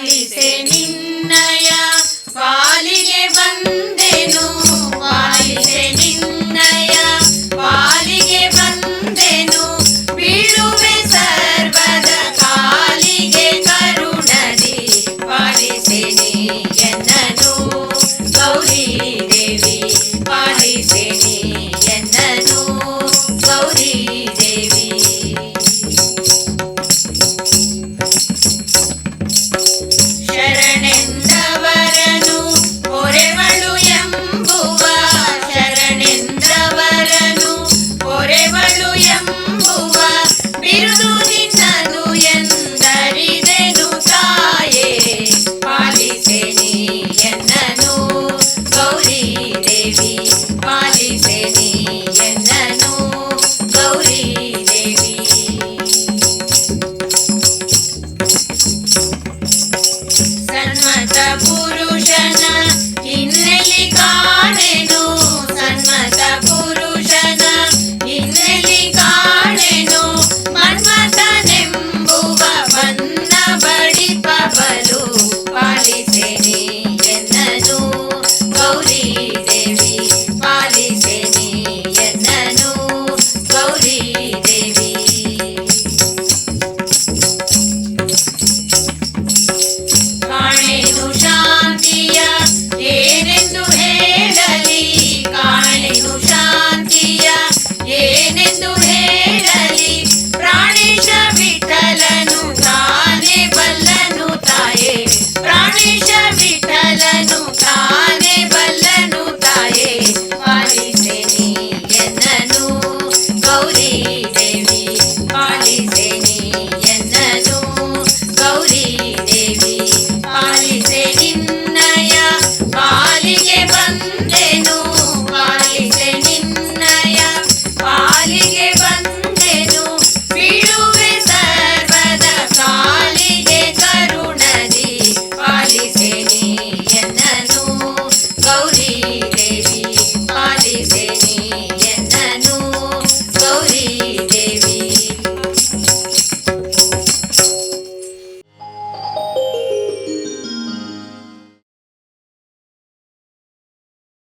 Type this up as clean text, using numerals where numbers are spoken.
ಪಾಲಿಸೆ ನಿನ್ನಯ ಪಾಲಿಗೆ ಬಂದೆನು, ಪಾಲಿಸೆ ನಿನ್ನಯ ಪಾಲಿಗೆ ಬಂದೆನು, ಬೀಳುವೆ ಸರ್ವದ ಕಾಲಿಗೆ ಕರುಣದಿ ಪಾಲಿಸೆ ನೀ ಎನ್ನನು ಗೌರಿ ದೇವಿ, ಪಾಲಿಸೆ ನೀ ಎನ್ನನು ಗೌರಿ ದೇವಿ. ಶರಣೆಂದವರನು ಪೊರೆವಳು ಎಂಬುವ, ಶರಣೆಂದವರನು ಪೊರೆವಳು ಎಂಬುವ ಬಿರುದು